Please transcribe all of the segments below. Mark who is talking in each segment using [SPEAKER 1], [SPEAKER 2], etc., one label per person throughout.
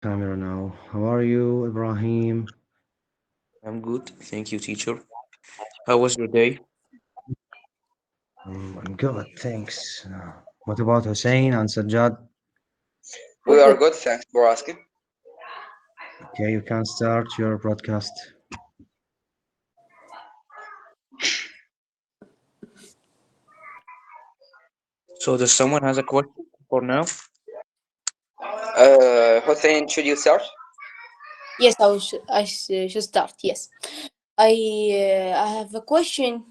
[SPEAKER 1] camera now. How are you, Ibrahim?
[SPEAKER 2] I'm good. Thank you, teacher. How was your day?
[SPEAKER 1] I'm good, thanks. What about Hossain and Sajjad?
[SPEAKER 3] We
[SPEAKER 4] We're
[SPEAKER 3] are
[SPEAKER 4] good.
[SPEAKER 3] good, thanks for asking.
[SPEAKER 1] Okay, you can start your broadcast.
[SPEAKER 2] So does someone has a question for now?
[SPEAKER 3] Hussein, should you start?
[SPEAKER 4] Yes, I should start. Yes, I have a question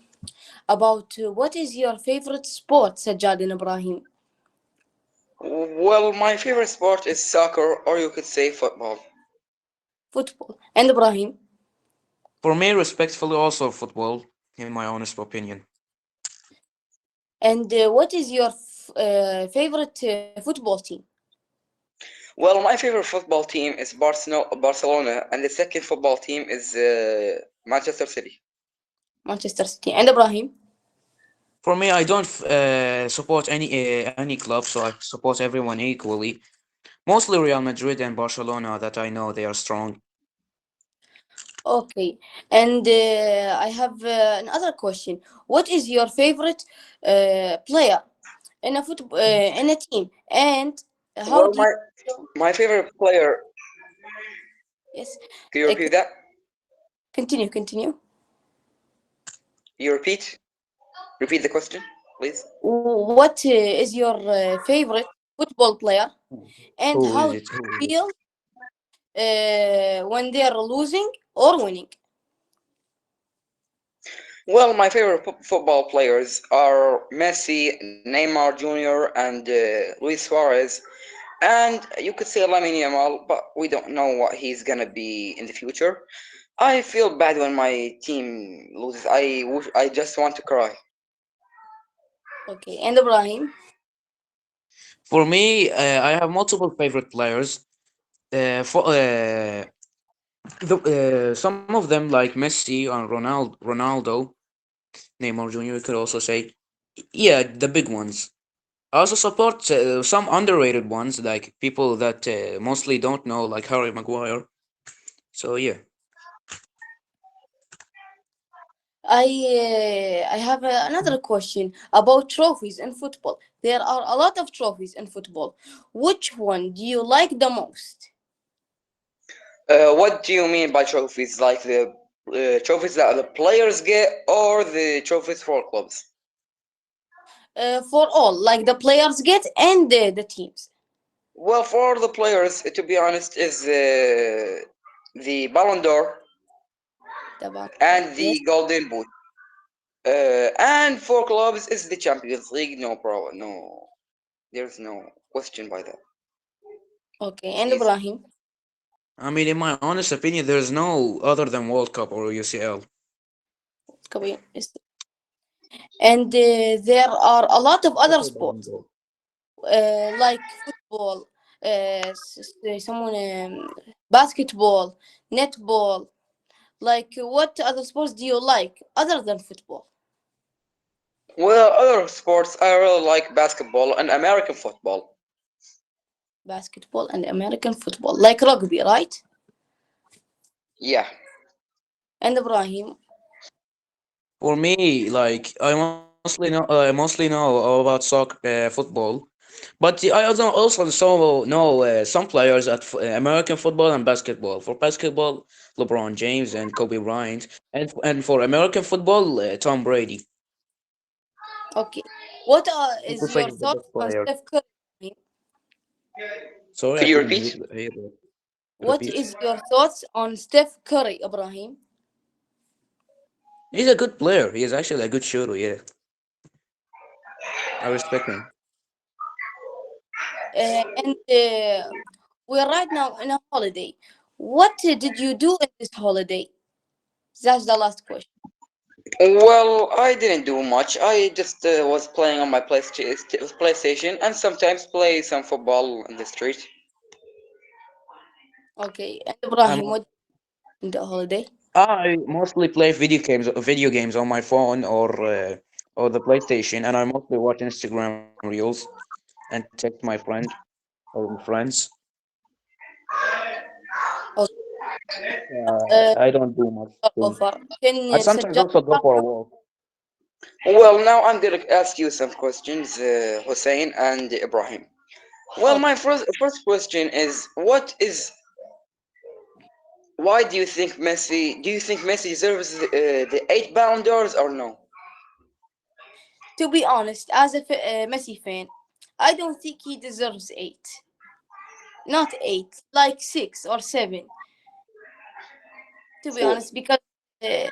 [SPEAKER 4] about what is your favorite sport, Sajjad and Ibrahim?
[SPEAKER 3] Well, my favorite sport is soccer, or you could say football.
[SPEAKER 4] Football. And Ibrahim.
[SPEAKER 2] For me, respectfully, also football, in my honest opinion.
[SPEAKER 4] And what is your favorite football team?
[SPEAKER 3] Well, my favorite football team is Barcelona, and the second football team is Manchester City.
[SPEAKER 4] Manchester City. And Ibrahim.
[SPEAKER 2] For me, I don't support any club, so I support everyone equally. Mostly Real Madrid and Barcelona that I know they are strong.
[SPEAKER 4] Okay. And I have another question. What is your favorite player in a in a team? And how
[SPEAKER 3] Well,
[SPEAKER 4] do you?
[SPEAKER 3] my favorite player.
[SPEAKER 4] Yes.
[SPEAKER 3] Can you
[SPEAKER 4] Uh,
[SPEAKER 3] repeat that?
[SPEAKER 4] continue.
[SPEAKER 3] You repeat the question, please.
[SPEAKER 4] What is your favorite football player, and
[SPEAKER 2] Who
[SPEAKER 4] how
[SPEAKER 2] is
[SPEAKER 4] do
[SPEAKER 2] it? Who
[SPEAKER 4] you
[SPEAKER 2] is it?
[SPEAKER 4] feel when they are losing or winning?
[SPEAKER 3] Well, my favorite football players are Messi, Neymar Jr., and Luis Suarez. And you could say Lamine Yamal, but we don't know what he's gonna be in the future. I feel bad when my team loses. I just want to cry.
[SPEAKER 4] Okay, and Ibrahim.
[SPEAKER 2] For me, I have multiple favorite players. Some of them like Messi and Ronaldo, Neymar Jr. You could also say, yeah, the big ones. I also support some underrated ones, like people that mostly don't know, like Harry Maguire. So yeah,
[SPEAKER 4] I have another question about trophies in football. There are a lot of trophies in football. Which one do you like the most?
[SPEAKER 3] What do you mean by trophies? Like the trophies that the players get, or the trophies for clubs?
[SPEAKER 4] For all, like the players get and the teams.
[SPEAKER 3] Well, for the players, to be honest, is the Ballon d'Or
[SPEAKER 4] The Ballon d'Or.
[SPEAKER 3] and
[SPEAKER 4] Yes.
[SPEAKER 3] the Golden Boot. And for clubs is the Champions League. No problem. No, there's no question by that.
[SPEAKER 4] Okay,
[SPEAKER 3] It's
[SPEAKER 4] and
[SPEAKER 3] easy.
[SPEAKER 4] Ibrahim.
[SPEAKER 2] I mean, in my honest opinion, there's no other than World Cup or UCL.
[SPEAKER 4] Yes. And there are a lot of other
[SPEAKER 2] Also Ballon
[SPEAKER 4] sports,
[SPEAKER 2] d'Or.
[SPEAKER 4] like football, someone basketball, netball. Like, what other sports do you like other than football?
[SPEAKER 3] Well, other sports I really like basketball and American football.
[SPEAKER 4] Basketball and American football, like rugby, right?
[SPEAKER 3] Yeah.
[SPEAKER 4] And Ibrahim.
[SPEAKER 2] For me, like I mostly know all about soccer, football, but I also know some players at American football and basketball. For basketball, LeBron James and Kobe Bryant, and for American football, Tom Brady.
[SPEAKER 4] Okay. What
[SPEAKER 2] Who
[SPEAKER 4] is
[SPEAKER 2] could say
[SPEAKER 4] your
[SPEAKER 2] is the
[SPEAKER 4] thoughts
[SPEAKER 2] best
[SPEAKER 4] on
[SPEAKER 2] player?
[SPEAKER 4] Steph Curry?
[SPEAKER 2] Sorry, I
[SPEAKER 3] Could you
[SPEAKER 2] couldn't hear,
[SPEAKER 3] repeat?
[SPEAKER 2] hear that.
[SPEAKER 4] What
[SPEAKER 2] Repeat.
[SPEAKER 4] is your thoughts on Steph Curry, Ibrahim?
[SPEAKER 2] He's a good player. He is actually a good shooter. Yeah, I respect him.
[SPEAKER 4] And we're right now in a holiday. What did you do in this holiday? That's the last question.
[SPEAKER 3] Well, I didn't do much. I just was playing on my PlayStation and sometimes play some football in the street.
[SPEAKER 4] Okay. And
[SPEAKER 2] I'm
[SPEAKER 4] Ibrahim, what in the holiday?
[SPEAKER 2] I mostly play video games on my phone or the PlayStation, and I mostly watch Instagram Reels and text my friend or friends.
[SPEAKER 4] Uh,
[SPEAKER 2] I don't do much
[SPEAKER 4] so
[SPEAKER 2] things.
[SPEAKER 4] far. Can
[SPEAKER 2] I sometimes
[SPEAKER 4] Sajjad
[SPEAKER 2] also go
[SPEAKER 4] start
[SPEAKER 2] for a
[SPEAKER 4] now?
[SPEAKER 2] walk.
[SPEAKER 3] Well, now I'm gonna ask you some questions, Hossein and Ibrahim. Well,
[SPEAKER 4] Okay.
[SPEAKER 3] my first question is, why do you think Messi? Do you think Messi deserves the 8 Ballon d'Ors or no?
[SPEAKER 4] To be honest, as a Messi fan, I don't think he deserves eight. Not eight, like 6 or 7. To be
[SPEAKER 3] Cool.
[SPEAKER 4] honest, because uh,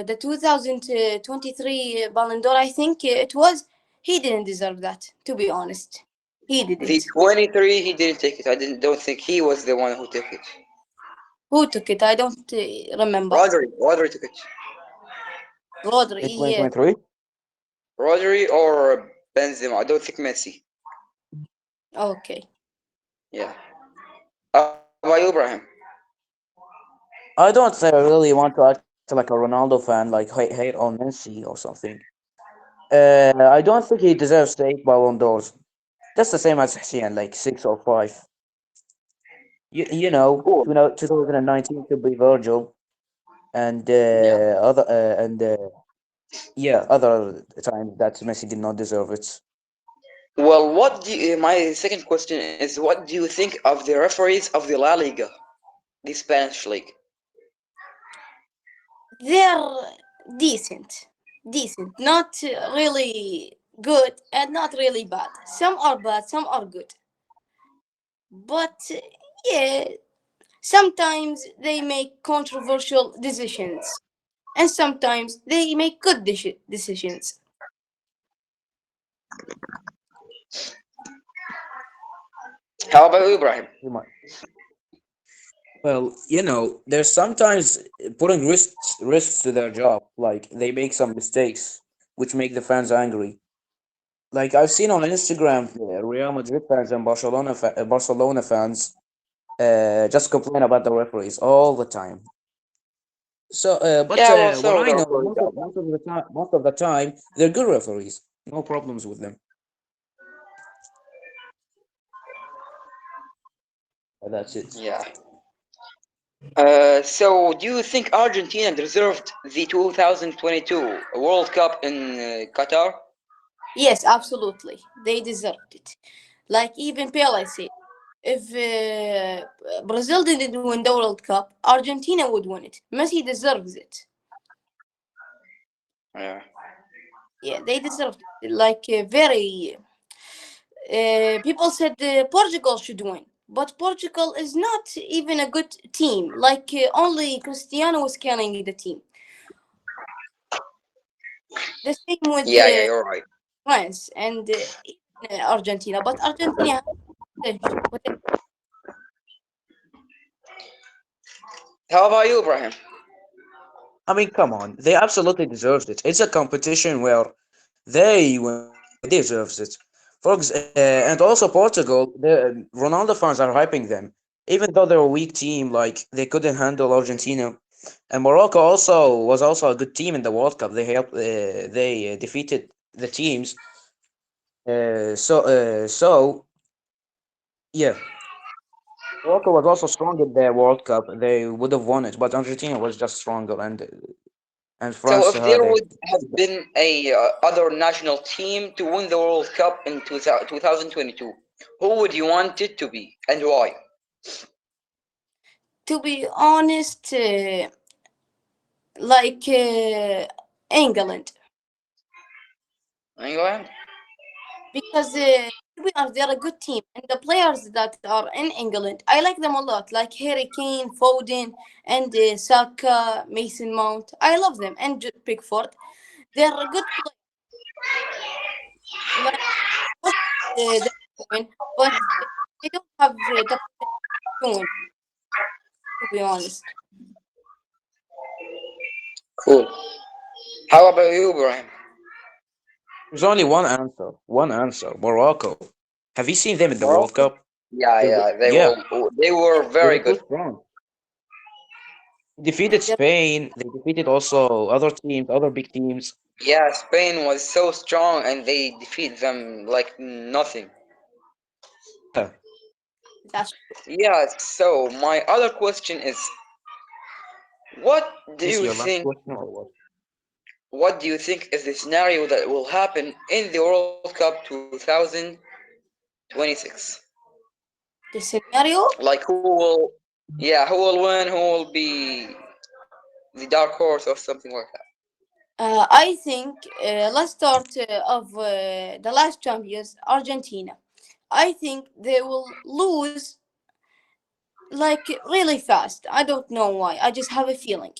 [SPEAKER 4] the 2023 Ballon d'Or, I think it was, he didn't deserve that. To be honest, he
[SPEAKER 3] The
[SPEAKER 4] didn't.
[SPEAKER 3] 23, he didn't take it. I didn't don't think he was the one who took it.
[SPEAKER 4] Who took it? I don't remember.
[SPEAKER 3] Rodri took it.
[SPEAKER 4] Rodri,
[SPEAKER 2] In
[SPEAKER 4] yes.
[SPEAKER 2] 2023?
[SPEAKER 3] Rodri or Benzema. I don't think Messi.
[SPEAKER 4] Okay.
[SPEAKER 3] Yeah. How about you, Ibrahim?
[SPEAKER 2] I don't really want to act like a Ronaldo fan, like hate on Messi or something. I don't think he deserves the 8 Ballon d'Ors. That's the same as Hossain, like 6 or 5.
[SPEAKER 3] Cool.
[SPEAKER 2] 2019 could be Virgil, and
[SPEAKER 3] Yeah.
[SPEAKER 2] other times that Messi did not deserve it.
[SPEAKER 3] Well, my second question is, what do you think of the referees of the La Liga, the Spanish league?
[SPEAKER 4] They're decent. Decent. Not really good and not really bad. Some are bad, some are good. But yeah, sometimes they make controversial decisions. And sometimes they make good decisions.
[SPEAKER 3] How about you, Ibrahim?
[SPEAKER 2] You might- Well, they're sometimes putting risks to their job. Like they make some mistakes, which make the fans angry. Like I've seen on Instagram, Real Madrid fans and Barcelona fans just complain about the referees all the time. So, but
[SPEAKER 3] Yeah, well,
[SPEAKER 2] what
[SPEAKER 3] so
[SPEAKER 2] I
[SPEAKER 3] the
[SPEAKER 2] know,
[SPEAKER 3] referees are bad.
[SPEAKER 2] most of the time, they're good referees. No problems with them. That's it.
[SPEAKER 3] Yeah. So do you think Argentina deserved the 2022 World Cup in Qatar?
[SPEAKER 4] Yes, absolutely. They deserved it. Like even Pele said, if Brazil didn't win the World Cup, Argentina would win it. Messi deserves it.
[SPEAKER 3] Yeah.
[SPEAKER 4] Yeah, they deserved it. Like very. People said Portugal should win, but Portugal is not even a good team. Like only Cristiano was carrying the team. The same with
[SPEAKER 3] Yeah, yeah, you're right.
[SPEAKER 4] France and even, Argentina, but Argentina has potential.
[SPEAKER 3] How about you, Ibrahim?
[SPEAKER 2] I mean, come on, they absolutely deserved it. It's a competition where when they win, they deserves it. And also Portugal, the Ronaldo fans are hyping them, even though they're a weak team. Like they couldn't handle Argentina, and Morocco was also a good team in the World Cup. They defeated the teams. So yeah, Morocco was also strong in the World Cup. They would have won it, but Argentina was just stronger, and
[SPEAKER 3] So
[SPEAKER 2] France
[SPEAKER 3] if there
[SPEAKER 2] had a.
[SPEAKER 3] would have been a other national team to win the World Cup in 2022, who would you want it to be and why?
[SPEAKER 4] To be honest, like England,
[SPEAKER 3] England?
[SPEAKER 4] because we are they're a good team, and the players that are in England, I like them a lot. Like Harry Kane, Foden, and Saka, Mason Mount. I love them, and Pickford. They're a good players. Like most the win, but they don't have the potential to win. To be honest,
[SPEAKER 3] Cool. How about you, Ibrahim?
[SPEAKER 2] There's only one answer. One answer. Morocco. Have you seen them in the World
[SPEAKER 3] Morocco?
[SPEAKER 2] Cup?
[SPEAKER 3] Yeah, yeah,
[SPEAKER 2] Yeah,
[SPEAKER 3] they were
[SPEAKER 2] they
[SPEAKER 3] very
[SPEAKER 2] were too
[SPEAKER 3] good.
[SPEAKER 2] strong. Defeated
[SPEAKER 4] they're,
[SPEAKER 2] Spain. They defeated also other teams, other big teams.
[SPEAKER 3] Yeah, Spain was so strong and they defeat them like nothing.
[SPEAKER 2] Yeah,
[SPEAKER 4] That's
[SPEAKER 3] Yeah, so my other question is, what do
[SPEAKER 2] This
[SPEAKER 3] you
[SPEAKER 2] your last
[SPEAKER 3] think
[SPEAKER 2] question or what?
[SPEAKER 3] what do you think is the scenario that will happen in the World Cup 2026?
[SPEAKER 4] the scenario.
[SPEAKER 3] Like who will, yeah, who will win, who will be the dark horse or something like that?
[SPEAKER 4] I think let's start of the last champions, Argentina. I think they will lose like really fast. I don't know why. I just have a feeling.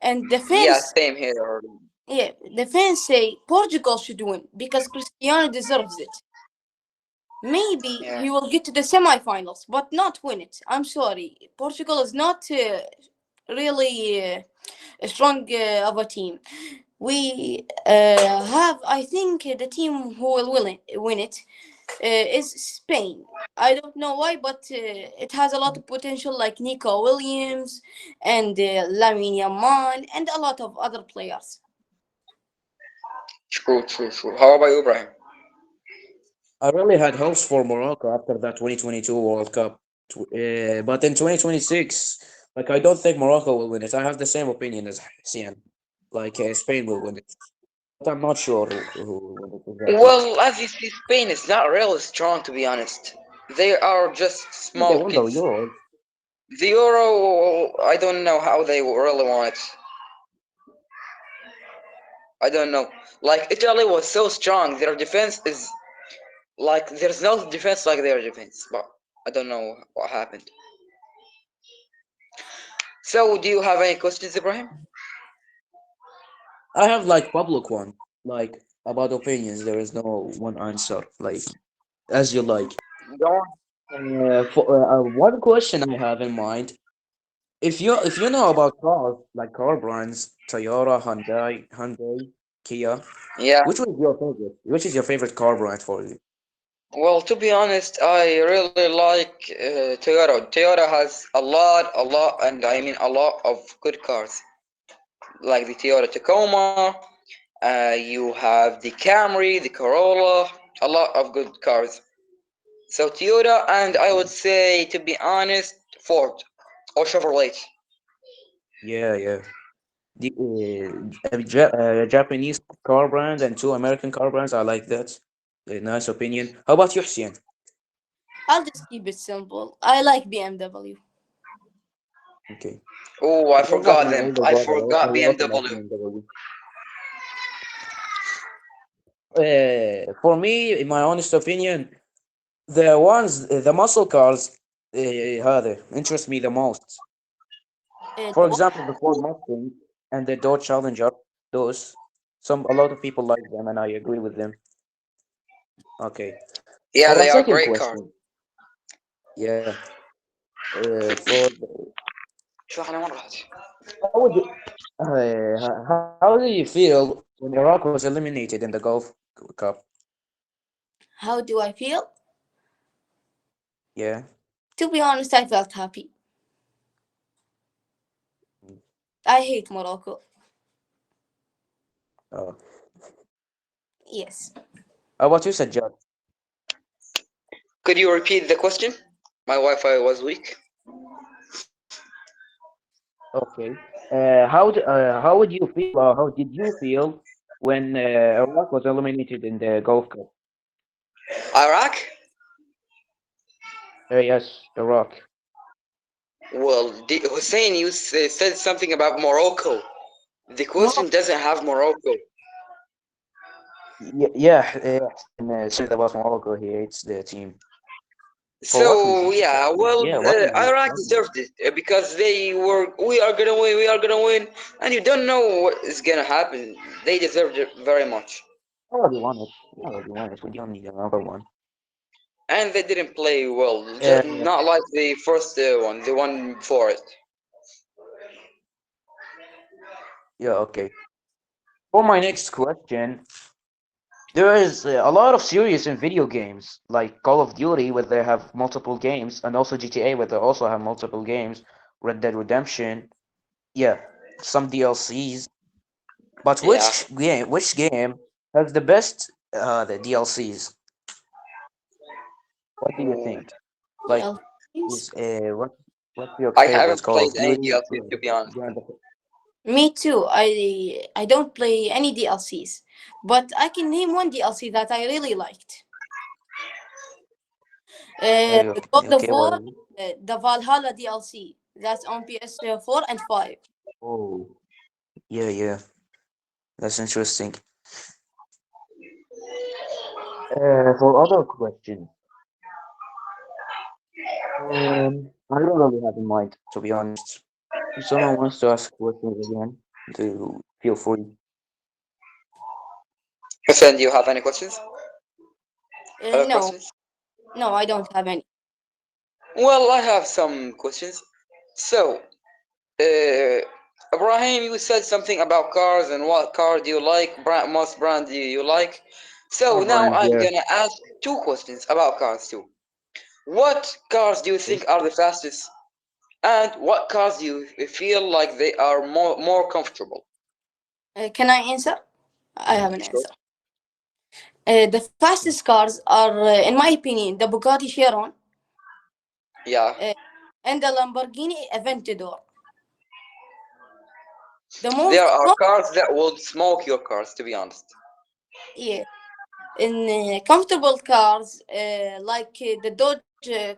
[SPEAKER 4] And the
[SPEAKER 3] Yeah,
[SPEAKER 4] fans,
[SPEAKER 3] same here.
[SPEAKER 4] yeah, the fans say Portugal should win because Cristiano deserves it. Maybe
[SPEAKER 3] Yeah.
[SPEAKER 4] he will get to the semifinals, but not win it. I'm sorry. Portugal is not really a strong of a team. We have, I think, the team who will win it is Spain. I don't know why, but it has a lot of potential, like Nico Williams and Lamine Yamal and a lot of other players.
[SPEAKER 3] True, true, true. How about you, Ibrahim?
[SPEAKER 2] I really had hopes for Morocco after that 2022 World Cup. But in 2026, like I don't think Morocco will win it. I have the same opinion as Hussein. Like Spain will win it. But I'm not sure who will win it exactly.
[SPEAKER 3] Well, as you see, Spain is not really strong, to be honest. They are just
[SPEAKER 2] They
[SPEAKER 3] small
[SPEAKER 2] won the
[SPEAKER 3] kids.
[SPEAKER 2] Euro.
[SPEAKER 3] The Euro, I don't know how they really want it. I don't know. Like, Italy was so strong. Their defense is like, there's no defense like their defense. But I don't know what happened. So, do you have any questions, Ibrahim?
[SPEAKER 2] I have like public one, like about opinions. There is no one answer, like as you like.
[SPEAKER 3] Go on.
[SPEAKER 2] One question I have in mind: if you know about cars, like car brands, Toyota, Hyundai, Kia,
[SPEAKER 3] Yeah.
[SPEAKER 2] which was your favorite? Which is your favorite car brand for you?
[SPEAKER 3] Well, to be honest, I really like Toyota. Toyota has a lot, and I mean a lot of good cars, like the Toyota Tacoma. You have the Camry, the Corolla, a lot of good cars. So Toyota, and I would say, to be honest, Ford or Chevrolet.
[SPEAKER 2] Yeah, yeah. The Japanese car brand and two American car brands. I like that. A nice opinion. How about you, Hussein?
[SPEAKER 4] I'll just keep it simple. I like BMW.
[SPEAKER 2] Okay.
[SPEAKER 3] Oh, I
[SPEAKER 2] You're like
[SPEAKER 3] forgot
[SPEAKER 2] my
[SPEAKER 3] them.
[SPEAKER 2] older
[SPEAKER 3] I
[SPEAKER 2] brother. I
[SPEAKER 3] forgot
[SPEAKER 2] also like
[SPEAKER 3] BMW.
[SPEAKER 2] BMW. For me, in my honest opinion, the muscle cars, هذا interest me the most. For
[SPEAKER 4] The what?
[SPEAKER 2] example, the Ford Mustang and the Dodge Challenger, those a lot of people like them, and I agree with them. Okay.
[SPEAKER 3] Yeah,
[SPEAKER 2] For my
[SPEAKER 3] they are
[SPEAKER 2] second
[SPEAKER 3] great cars.
[SPEAKER 2] question, yeah, for
[SPEAKER 3] شو احنا مرة
[SPEAKER 2] how would you, how do you feel when Iraq was eliminated in the Gulf Cup?
[SPEAKER 4] How do I feel?
[SPEAKER 2] Yeah.
[SPEAKER 4] To be honest, I felt happy. I hate Morocco.
[SPEAKER 2] Uh,
[SPEAKER 4] Yes.
[SPEAKER 2] how about you, Sajjad?
[SPEAKER 3] Could you repeat the question? My Wi-Fi was weak.
[SPEAKER 2] Okay. How would you feel, or how did you feel when Iraq was eliminated in the Gulf Cup?
[SPEAKER 3] Iraq?
[SPEAKER 2] Yes, Iraq.
[SPEAKER 3] Well, Hussein, you said something about Morocco. The question
[SPEAKER 4] Morocco.
[SPEAKER 3] doesn't have Morocco.
[SPEAKER 2] Yeah, Hussein, said about Morocco. He hates the team. For what
[SPEAKER 3] So
[SPEAKER 2] reason
[SPEAKER 3] yeah,
[SPEAKER 2] exactly?
[SPEAKER 3] well,
[SPEAKER 2] Yeah,
[SPEAKER 3] Iraq
[SPEAKER 2] what
[SPEAKER 3] deserved it because they were. We are gonna win. We are gonna win, and you don't know what is gonna happen. They deserved it very much,
[SPEAKER 2] already won it. We already won it. We don't need another one.
[SPEAKER 3] and they didn't play well.
[SPEAKER 2] Uh,
[SPEAKER 3] Just not like the first one, the one before it.
[SPEAKER 2] yeah, okay. For my next question, there is a lot of series in video games, like Call of Duty, where they have multiple games, and also GTA, where they also have multiple games, Red Dead Redemption, yeah, some DLCs. But
[SPEAKER 3] Yeah.
[SPEAKER 2] which game has the best the DLCs? What do you think? Like,
[SPEAKER 4] DLCs?
[SPEAKER 2] what's your
[SPEAKER 3] I
[SPEAKER 2] favorite
[SPEAKER 3] haven't
[SPEAKER 2] Call
[SPEAKER 3] played
[SPEAKER 2] of
[SPEAKER 3] any
[SPEAKER 2] Duty?
[SPEAKER 3] DLCs to be honest.
[SPEAKER 4] Me too. I don't play any DLCs, but I can name one DLC that I really liked. God of
[SPEAKER 2] Okay,
[SPEAKER 4] War,
[SPEAKER 2] what is it?
[SPEAKER 4] the Valhalla DLC. That's on PS4 and 5.
[SPEAKER 2] Oh, yeah, yeah. That's interesting. For other questions, I don't really have in mind, to be honest. If someone wants to ask questions again, to feel free.
[SPEAKER 3] Hussein, do you have any questions? Other
[SPEAKER 4] No,
[SPEAKER 3] questions?
[SPEAKER 4] no, I don't have any.
[SPEAKER 3] Well, I have some questions. So, uh, Ibrahim, you said something about cars and what car do you like? Most brand do you like? So
[SPEAKER 1] Our
[SPEAKER 3] now
[SPEAKER 1] brand,
[SPEAKER 3] I'm
[SPEAKER 1] yeah.
[SPEAKER 3] gonna ask two questions about cars too. What cars do you think are the fastest? And what cars do you feel like they are more comfortable?
[SPEAKER 4] Can I answer? I have an
[SPEAKER 3] Sure.
[SPEAKER 4] answer. The fastest cars are, in my opinion, the Bugatti Chiron
[SPEAKER 3] Yeah,
[SPEAKER 4] uh, and the Lamborghini Aventador. The
[SPEAKER 3] there
[SPEAKER 4] most
[SPEAKER 3] are cars that will smoke your cars, to be honest.
[SPEAKER 4] yeah, in comfortable cars like the Dodge.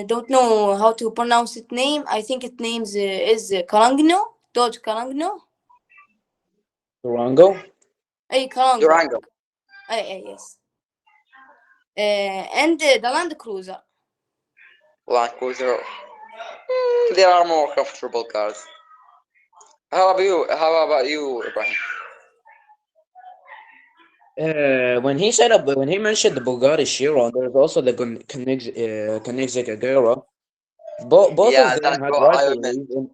[SPEAKER 4] Don't know how to pronounce its name. I think its name is Carangno. Dodge Carangno.
[SPEAKER 2] Durango?
[SPEAKER 4] Carango.
[SPEAKER 3] Durango,
[SPEAKER 4] Yes. And the Land Cruiser.
[SPEAKER 3] Land Cruiser. There are more comfortable cars. How about you? How about you, Ibrahim?
[SPEAKER 2] When he mentioned the Bugatti Chiron, there's also the Koenigsegg Agera. Both of
[SPEAKER 3] Yeah,
[SPEAKER 2] them
[SPEAKER 3] that's
[SPEAKER 2] had
[SPEAKER 3] what I meant.
[SPEAKER 2] rivalries, and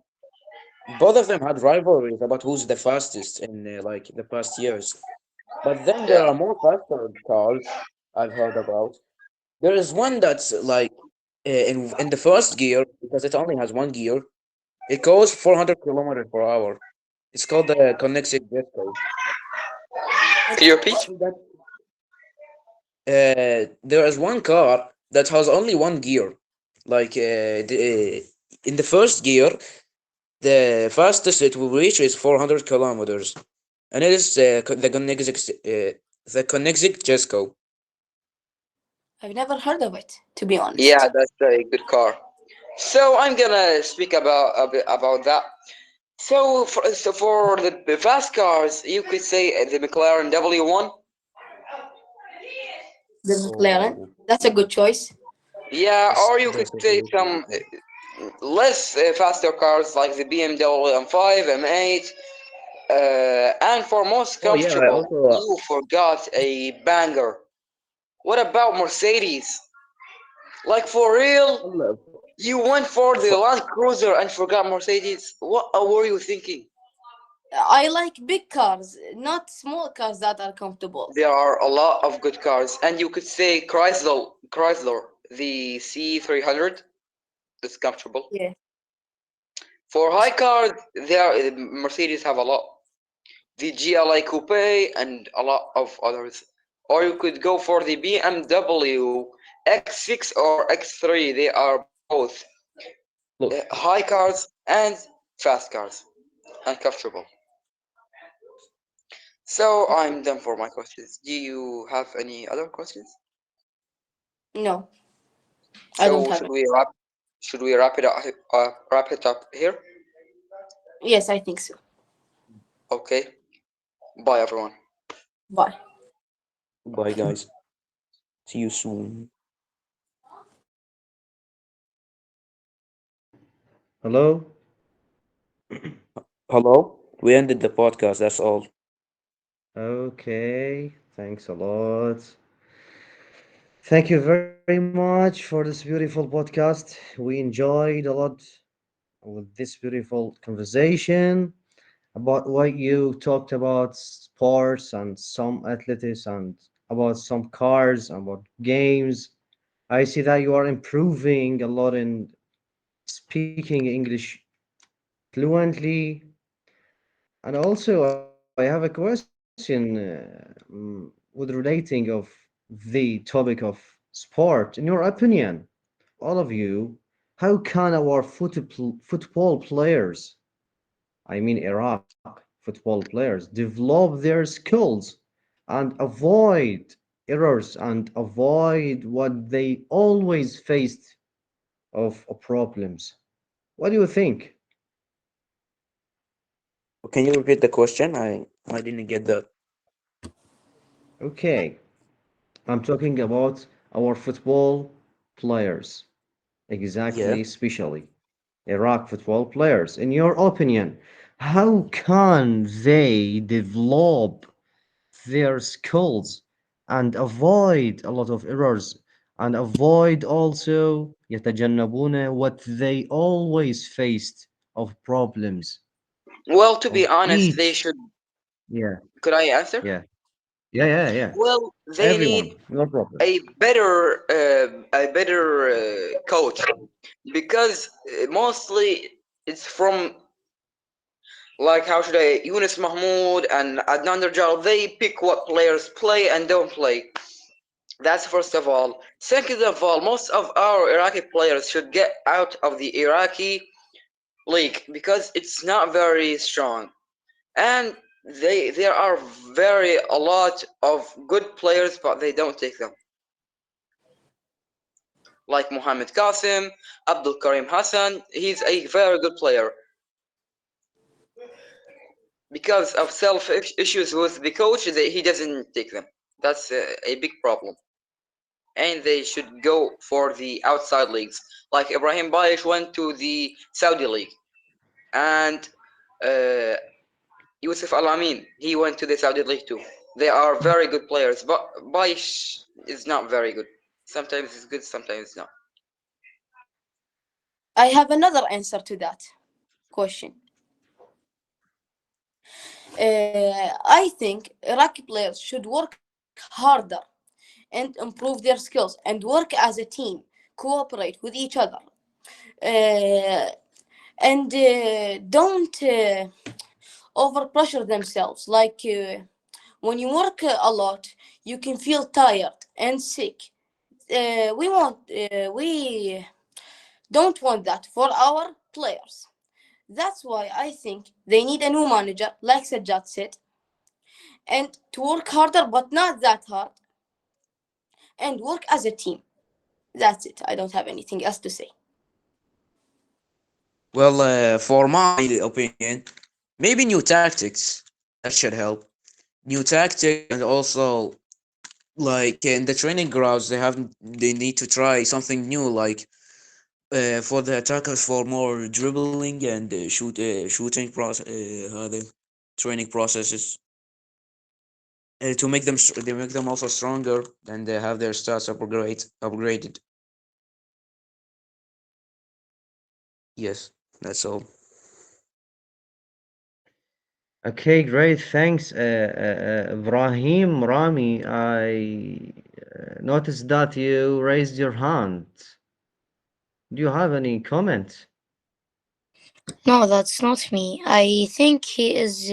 [SPEAKER 2] both of them had rivalries about who's the fastest in like the past years. But then there
[SPEAKER 3] Yeah,
[SPEAKER 2] are more faster cars I've heard about. There is one that's like in the first gear because it only has one gear. It goes 400 kilometers per hour. It's called the Koenigsegg Disco.
[SPEAKER 3] can you repeat?
[SPEAKER 2] That there is one car that has only one gear. Like in the first gear, the fastest it will reach is 400 kilometers, and it is the Koenigsegg Jesco.
[SPEAKER 4] I've never heard of it, to be
[SPEAKER 3] Yeah,
[SPEAKER 4] honest.
[SPEAKER 3] that's a good car. So I'm gonna speak about a bit about that. So for the fast cars, you could say the McLaren W1.
[SPEAKER 4] The McLaren.
[SPEAKER 2] Oh,
[SPEAKER 4] That's a good choice.
[SPEAKER 3] Yeah, or you could
[SPEAKER 2] that's a
[SPEAKER 3] say
[SPEAKER 2] very good
[SPEAKER 3] some
[SPEAKER 2] one.
[SPEAKER 3] less faster cars like the BMW M5, M8. And for most
[SPEAKER 2] Oh yeah, I
[SPEAKER 3] comfortable,
[SPEAKER 2] also
[SPEAKER 3] you forgot a banger. What about Mercedes? Like for real,
[SPEAKER 2] well,
[SPEAKER 3] you went for the
[SPEAKER 2] for,
[SPEAKER 3] Land Cruiser and forgot Mercedes. What were you thinking?
[SPEAKER 4] I like big cars, not small cars that are comfortable.
[SPEAKER 3] There are a lot of good cars, and you could say Chrysler, the C300. That's comfortable.
[SPEAKER 4] Yeah.
[SPEAKER 3] For high cars, there Mercedes have a lot. The GLA Coupe and a lot of others. Or you could go for the BMW X6 or X3. They are both
[SPEAKER 2] look,
[SPEAKER 3] high cars and fast cars and comfortable. So I'm done for my questions. Do you have any other questions?
[SPEAKER 4] No, I don't
[SPEAKER 3] So
[SPEAKER 4] have it.
[SPEAKER 3] should we wrap it up here?
[SPEAKER 4] Yes, I think so.
[SPEAKER 3] Okay. Bye everyone.
[SPEAKER 4] Bye.
[SPEAKER 2] bye guys. See you soon.
[SPEAKER 1] Hello?
[SPEAKER 2] Hello. We ended the podcast. That's all.
[SPEAKER 1] Okay, thanks a lot. Thank you very much for this beautiful podcast. We enjoyed a lot with this beautiful conversation about what you talked about sports and some athletics and about some cars, about games. I see that you are improving a lot in speaking English fluently. And also, I have a question with relating of the topic of sport. In your opinion, all of you, how can our football players, I mean Iraq football players, develop their skills and avoid errors and avoid what they always faced of problems? What do you think?
[SPEAKER 2] Can you repeat the question? I didn't get that.
[SPEAKER 1] Okay, I'm talking about our football players, exactly,
[SPEAKER 2] Yeah.
[SPEAKER 1] especially Iraq football players. In your opinion, how can they develop their skills and avoid a lot of errors and avoid also يتجنبون what they always faced of problems
[SPEAKER 3] Well, to be
[SPEAKER 1] of
[SPEAKER 3] honest, they
[SPEAKER 1] each.
[SPEAKER 3] should.
[SPEAKER 1] Yeah,
[SPEAKER 3] Could I answer?
[SPEAKER 1] yeah, yeah.
[SPEAKER 3] Well, they need
[SPEAKER 1] Everyone, no problem.
[SPEAKER 3] a better coach because mostly it's from, like, how should I, Yunus Mahmoud and Adnan Darjal. They pick what players play and don't play. That's first of all. Second of all, most of our Iraqi players should get out of the Iraqi league because it's not very strong. And there are very a lot of good players, but they don't take them. Like Mohammed Qasim, Abdul Karim Hassan. He's a very good player. Because of self issues with the coach, he doesn't take them. That's a big problem. And they should go for the outside leagues. Like Ibrahim Bayish went to the Saudi league, and uh, Yusuf Al Amin, he went to the Saudi league too. They are very good players, but Bayish is not very good. Sometimes it's good, sometimes it's not.
[SPEAKER 4] I have another answer to that question. I think Iraqi players should work harder and improve their skills and work as a team, cooperate with each other, uh, and don't overpressure themselves. Like when you work a lot, you can feel tired and sick. We don't want that for our players. That's why I think they need a new manager, like Sajjad said, and to work harder, but not that hard, and work as a team. That's it. I don't have anything else to say.
[SPEAKER 2] Well, for my opinion, maybe new tactics that should help. New tactics, and also like in the training grounds, they need to try something new, like for the attackers for more dribbling and shooting process, the training processes to make them they make them also stronger and they have their stats upgraded. Yes, that's all.
[SPEAKER 1] Okay, great. Thanks, Ibrahim Rami. I noticed that you raised your hand. Do you have any comment?
[SPEAKER 5] No, that's not me. I think he is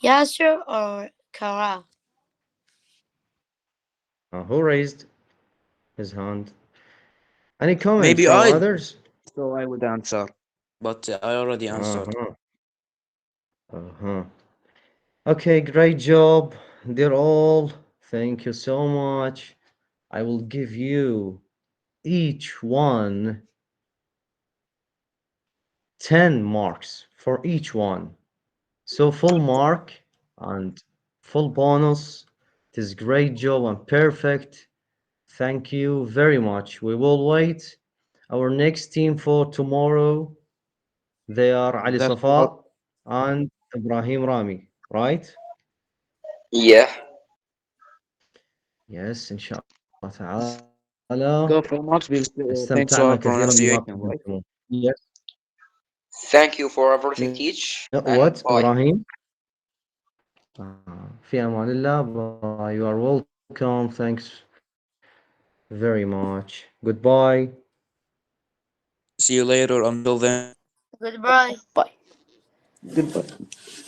[SPEAKER 5] Yasser or Kara.
[SPEAKER 1] Who raised his hand? Any comment
[SPEAKER 2] Maybe
[SPEAKER 1] from
[SPEAKER 2] I
[SPEAKER 1] others?
[SPEAKER 2] so I would answer, but I already answered.
[SPEAKER 1] Uh-huh. Uh-huh. Okay, great job, dear all. Thank you so much. I will give you each one 10 marks for each one. So full mark and full bonus. It is great job and perfect. Thank you very much. We will wait. Our next team for tomorrow, they are Ali
[SPEAKER 2] That's all.
[SPEAKER 1] Safa and Ibrahim Rami, right?
[SPEAKER 3] Yeah.
[SPEAKER 1] Yes, إن شاء الله تعالى.
[SPEAKER 2] Go for Max because
[SPEAKER 1] استمتعنا
[SPEAKER 2] thanks to
[SPEAKER 1] كثيرا
[SPEAKER 2] our
[SPEAKER 1] بما
[SPEAKER 2] pronunciation,
[SPEAKER 1] قدمتموه.
[SPEAKER 2] right?
[SPEAKER 1] Yes.
[SPEAKER 3] Thank you for everything,
[SPEAKER 1] No,
[SPEAKER 3] teach,
[SPEAKER 1] what,
[SPEAKER 3] and bye.
[SPEAKER 1] Ibrahim? في أمان الله. Bye. You are welcome. Thanks very much. Goodbye.
[SPEAKER 2] See you later. Until then,
[SPEAKER 5] Goodbye.
[SPEAKER 4] Bye.
[SPEAKER 2] goodbye.